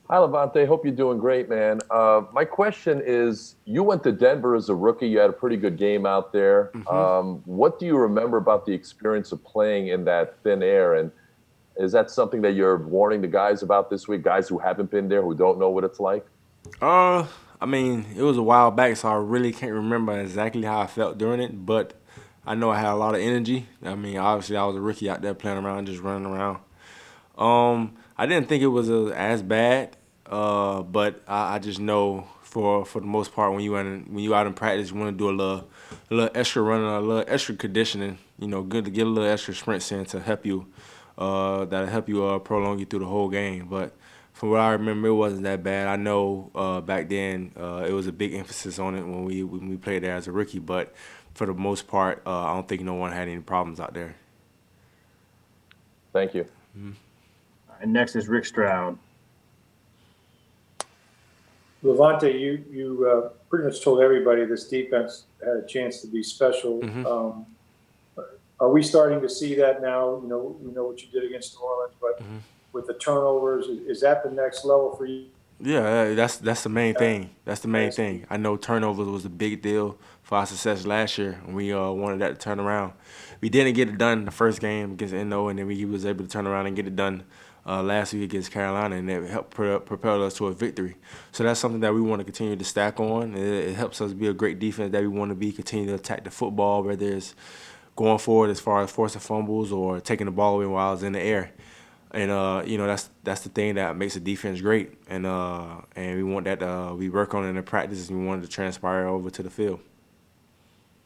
Hi, Lavonte. Hope you're doing great, man. My question is, you went to Denver as a rookie. You had a pretty good game out there. hmm What do you remember about the experience of playing in that thin air? And is that something that you're warning the guys about this week, guys who haven't been there, who don't know what it's like? Uh, I mean, it was a while back, so I really can't remember exactly how I felt during it, but I know I had a lot of energy. I mean, obviously, I was a rookie out there playing around, just running around. I didn't think it was as bad, but I just know for the most part when you out in practice, you want to do a little extra running, a little extra conditioning. You know, good to get a little extra sprints in to help you. That'll help you prolong you through the whole game. But from what I remember, it wasn't that bad. I know back then it was a big emphasis on it when we played there as a rookie, but for the most part, I don't think no one had any problems out there. Thank you. And next is Rick Stroud. Lavonte, you pretty much told everybody this defense had a chance to be special. hmm Are we starting to see that now? We know what you did against New Orleans, but with the turnovers, is that the next level for you Yeah, that's the main thing. That's the main guys? thing. I know turnovers was a big deal for our success last year, and we wanted that to turn around. We didn't get it done in the first game against NO, and then we was able to turn around and get it done last week against Carolina, and it helped propel us to a victory. So that's something that we want to continue to stack on. It helps us be a great defense that we want to be. Continue to attack the football, whether it's going forward as far as forcing fumbles or taking the ball away while it's in the air. And you know that's the thing that makes the defense great, and we want that we work on it in the practice, and we want it to transpire over to the field.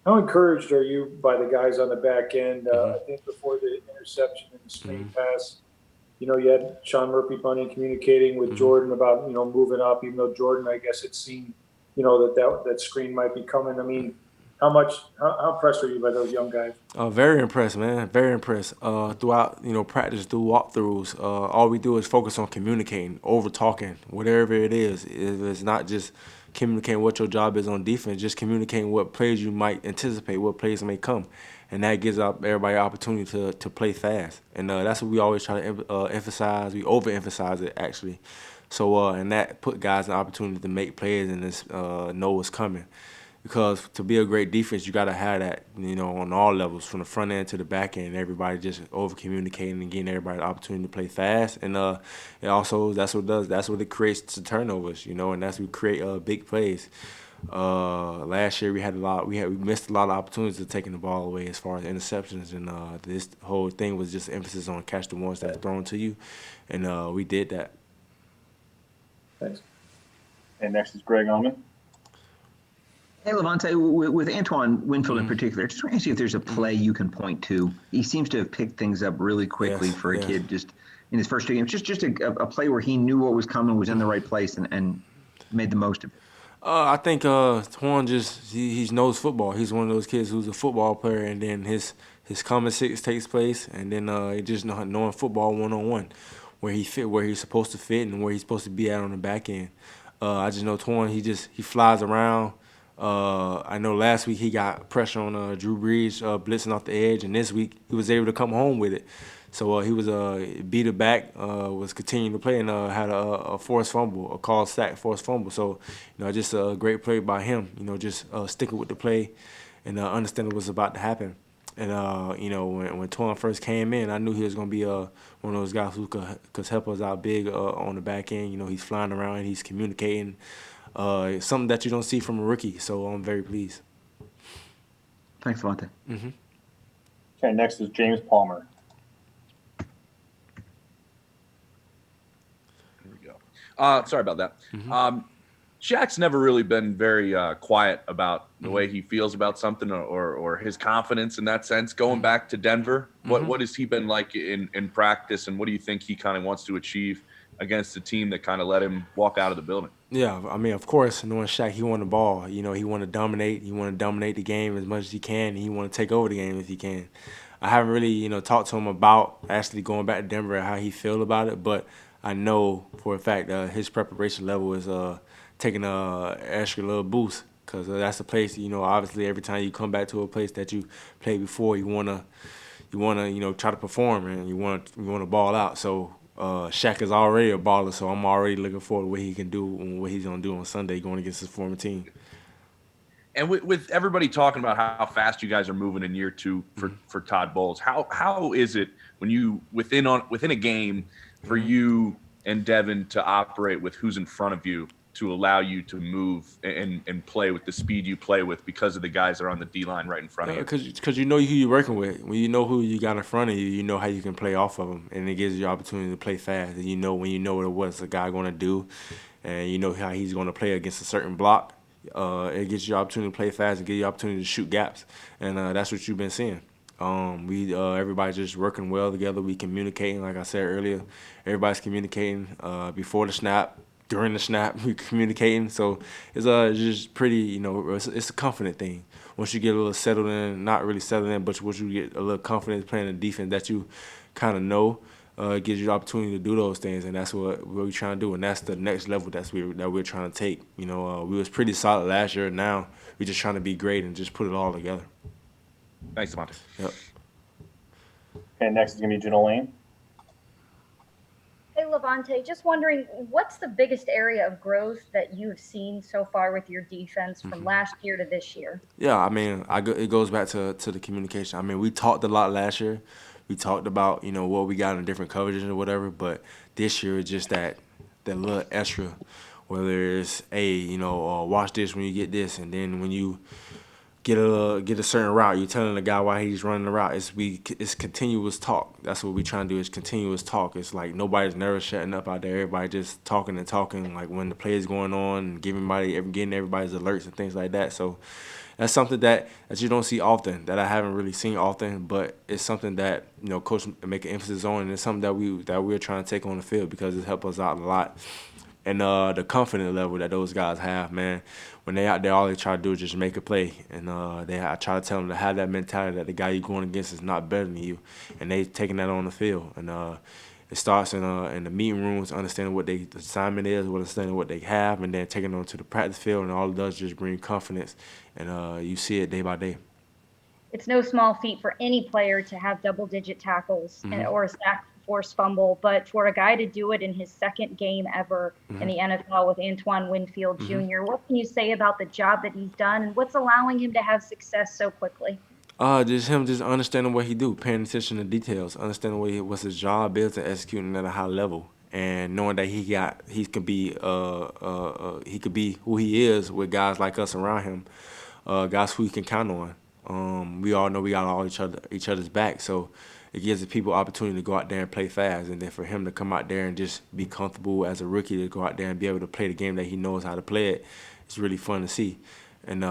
How encouraged are you by the guys on the back end? hmm I think before the interception and the screen hmm pass, you had Sean Murphy Bunny communicating with hmm Jordan about moving up, even though Jordan, I guess, had seen that screen might be coming. I mean, how impressed are you by those young guys? Very impressed, man. Very impressed. Throughout, practice, through walkthroughs, all we do is focus on communicating, over talking, whatever it is. If it's not just communicating what your job is on defense, just communicating what plays you might anticipate, what plays may come, and that gives up everybody an opportunity to play fast. And that's what we always try to emphasize. We overemphasize it actually. So and that put guys an opportunity to make plays and just know what's coming. Because to be a great defense, you got to have that, on all levels, from the front end to the back end. Everybody just over communicating and getting everybody the opportunity to play fast, and it also that's what it does. That's what it creates the turnovers, and that's what create big plays. Last year we had we missed a lot of opportunities of taking the ball away as far as interceptions, and this whole thing was just emphasis on catch the ones that's thrown to you, and we did that. Thanks. And next is Greg Allman. Hey, Levante, with Antoine Winfield in particular, just want to see if there's a play you can point to. He seems to have picked things up really quickly Yes, for a yes. kid just in his first 2 games. Just a play where he knew what was coming, was in the right place, and made the most of it. I think Twan just he knows football. He's one of those kids who's a football player, and then his common sense takes place, and then just knowing football 1-on-1, where he fit, where he's supposed to fit, and where he's supposed to be at on the back end. I just know Twan. He flies around. I know last week he got pressure on Drew Brees blitzing off the edge, and this week he was able to come home with it. So he was beat it back, was continuing to play, and had a forced fumble, a called sack forced fumble. So just a great play by him. Just sticking with the play and understanding what's about to happen. And when Twan first came in, I knew he was gonna be one of those guys who could help us out big on the back end. He's flying around, he's communicating. Something that you don't see from a rookie. So I'm very pleased. Thanks, Levante. Okay, next is James Palmer. There we go. Sorry about that. Shaq's never really been very quiet about the way he feels about something or his confidence in that sense. Going back to Denver, what has he been like in practice, and what do you think he kind of wants to achieve against the team that kind of let him walk out of the building? Yeah, I mean, of course, knowing Shaq, he won the ball. He want to dominate. He want to dominate the game as much as he can. And he want to take over the game if he can. I haven't really, talked to him about actually going back to Denver and how he feel about it, but I know for a fact his preparation level is taking a extra little boost because that's the place. Obviously, every time you come back to a place that you played before, you wanna try to perform and you wanna ball out. So Shaq is already a baller, so I'm already looking forward to what he can do and what he's gonna do on Sunday going against his former team. And with everybody talking about how fast you guys are moving in year two for Todd Bowles, how is it when you within a game for you and Devin to operate with who's in front of you to allow you to move and play with the speed you play with because of the guys that are on the D line right in front of you? Because you know who you're working with. When you know who you got in front of you, you know how you can play off of them, and it gives you the opportunity to play fast. And you know when you know what's the guy going to do, and you know how he's going to play against a certain block. It gives you the opportunity to play fast and give you the opportunity to shoot gaps, and that's what you've been seeing. Everybody's just working well together. We communicating, like I said earlier. Everybody's communicating before the snap, during the snap. We communicating, so it's just pretty. It's a confident thing. Once you get a little settled in, not really settled in, but once you get a little confidence playing the defense that you kind of know. It gives you the opportunity to do those things, and that's what we're trying to do, and that's the next level that we're trying to take. We was pretty solid last year. Now we're just trying to be great and just put it all together. Thanks, Lavonte. Yep. Okay, next is going to be Janelle Lane. Hey, Lavonte, just wondering, what's the biggest area of growth that you've seen so far with your defense from last year to this year? Yeah, I mean, it goes back to the communication. I mean, we talked a lot last year. We talked about, what we got in different coverages or whatever, but this year it's just that little extra, whether it's, watch this when you get this, and then when you get a certain route, you're telling the guy why he's running the route. It's continuous talk. That's what we trying to do is continuous talk. It's like nobody's never shutting up out there. Everybody just talking and talking, like when the play is going on, and getting everybody's alerts and things like that. So that's something that you don't see often, that I haven't really seen often, but it's something that coach make an emphasis on, and it's something that we're trying to take on the field because it helps us out a lot. And the confidence level that those guys have, man, when they out there, all they try to do is just make a play, and I try to tell them to have that mentality that the guy you're going against is not better than you, and they taking that on the field. And it starts in the meeting rooms, understanding what the assignment is, understanding what they have, and then taking it on to the practice field, and all it does is just bring confidence, and you see it day by day. It's no small feat for any player to have double-digit tackles or a sack, forced fumble, but for a guy to do it in his second game ever in the NFL with Antoine Winfield Jr., what can you say about the job that he's done, and what's allowing him to have success so quickly? Just him just understanding what he do, paying attention to details, understanding what his job is, and executing at a high level, and knowing that he could be who he is with guys like us around him, guys who he can count on. We all know we got all each other's back, so it gives the people opportunity to go out there and play fast, and then for him to come out there and just be comfortable as a rookie to go out there and be able to play the game that he knows how to play it, it's really fun to see. And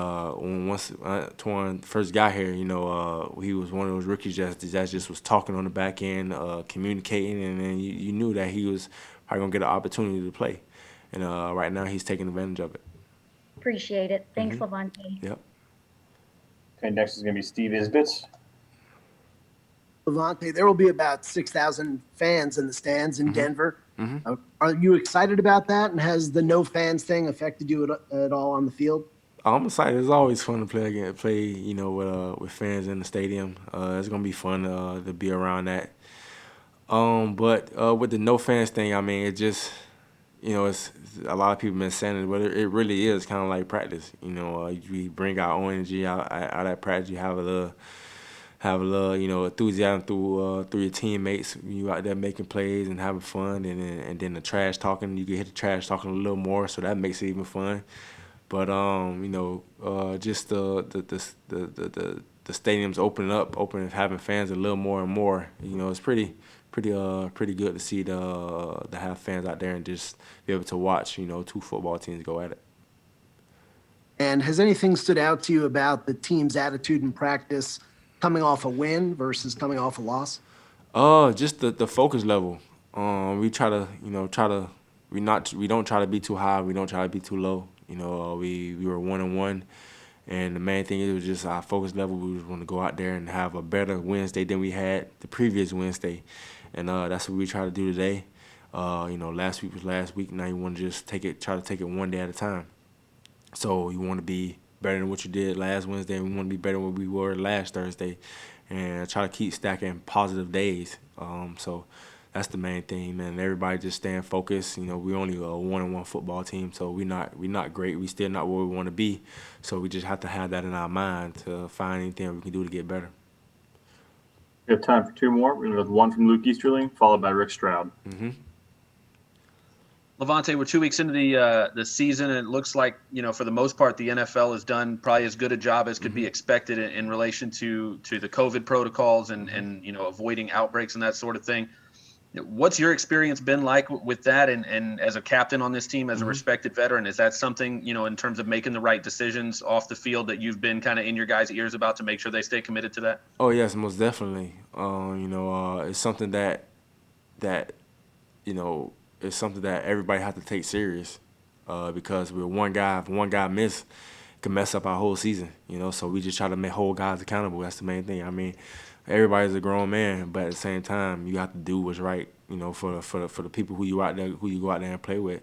once Antoine first got here, he was one of those rookies that just was talking on the back end, communicating, and then you knew that he was probably going to get an opportunity to play. And right now he's taking advantage of it. Appreciate it. Thanks, Lavonte. Yep. Okay, next is going to be Steve Isbitz. Lavonte, there will be about 6,000 fans in the stands in Denver. Are you excited about that? And has the no fans thing affected you at all on the field? I'm excited. It's always fun to play with fans in the stadium. It's gonna be fun to be around that. But with the no fans thing, I mean, it just it's a lot of people been saying it, but it really is kind of like practice. We bring our own energy out at practice. You have a little enthusiasm through your teammates. You out there making plays and having fun, and then the trash talking. You can hit the trash talking a little more, so that makes it even fun. But just the stadiums opening up, having fans a little more and more. It's pretty good to see to have fans out there and just be able to watch two football teams go at it. And has anything stood out to you about the team's attitude in practice, coming off a win versus coming off a loss? Just the focus level. We try to we don't try to be too high. We don't try to be too low. We were 1-1, and the main thing is just our focus level. We just want to go out there and have a better Wednesday than we had the previous Wednesday, and that's what we try to do today. Last week was last week. Now you want to just try to take it one day at a time. So you want to be better than what you did last Wednesday, and we want to be better than what we were last Thursday, and try to keep stacking positive days. So That's the main thing, man. Everybody just staying focused. We only a 1-1 football team, so we not great. We still not where we want to be. So we just have to have that in our mind to find anything we can do to get better. We have time for two more. We're going to go with one from Luke Easterling, followed by Rick Stroud. Lavonte, we're 2 weeks into the season, and it looks like, for the most part, the NFL has done probably as good a job as could be expected in relation to the COVID protocols and avoiding outbreaks and that sort of thing. What's your experience been like with that, and as a captain on this team, as a respected veteran? Is that something, in terms of making the right decisions off the field, that you've been kind of in your guys' ears about to make sure they stay committed to that? Oh yes, most definitely. It's something that it's something that everybody has to take serious, because we're one guy. If one guy can mess up our whole season. So we just try to hold guys accountable. That's the main thing. I mean, everybody's a grown man, but at the same time, you have to do what's right. For the people who you go out there and play with.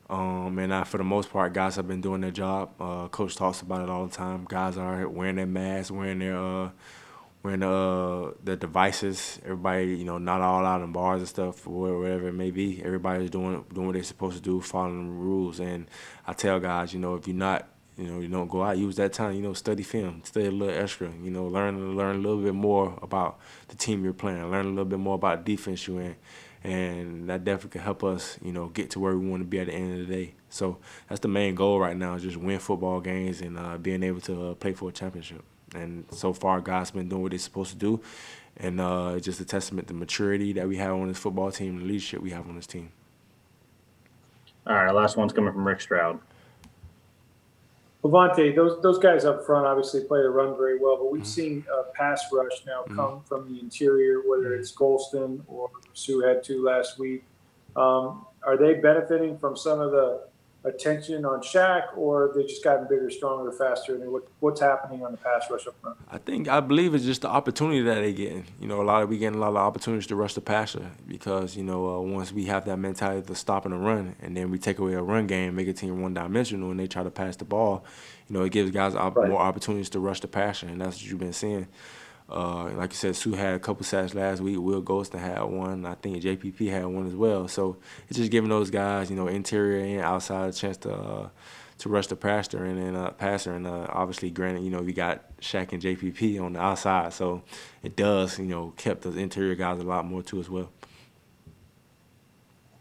And for the most part, guys have been doing their job. Coach talks about it all the time. Guys are wearing their masks, wearing their devices. Everybody, not all out in bars and stuff, or whatever it may be. Everybody's doing what they're supposed to do, following the rules. And I tell guys, if you're not, you don't go out, use that time, study film, study a little extra, learn a little bit more about the team you're playing, learn a little bit more about the defense you're in. And that definitely can help us, get to where we want to be at the end of the day. So that's the main goal right now, is just win football games and being able to play for a championship. And so far, guys been doing what they're supposed to do. And it's just a testament to the maturity that we have on this football team, the leadership we have on this team. All right, our last one's coming from Rick Stroud. Lavonte, those guys up front obviously play the run very well, but we've seen pass rush now come from the interior, whether it's Golston or Sue had two last week. Are they benefiting from some of the attention on Shaq, or have they just gotten bigger, stronger, faster? And what's happening on the pass rush up front? I believe it's just the opportunity that they're getting. We getting a lot of opportunities to rush the passer because, once we have that mentality to stop and run, and then we take away a run game, make a team one-dimensional, and they try to pass the ball, it gives guys more opportunities to rush the passer, and that's what you've been seeing. Like you said, Sue had a couple sacks last week. Will Golston had one. I think JPP had one as well. So it's just giving those guys, interior and outside, a chance to rush the passer and obviously, granted, we got Shaq and JPP on the outside, so it does, kept those interior guys a lot more too as well.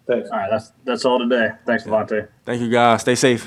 Thanks. All right, that's all today. Thanks, Lavonte. Thank you, guys. Stay safe.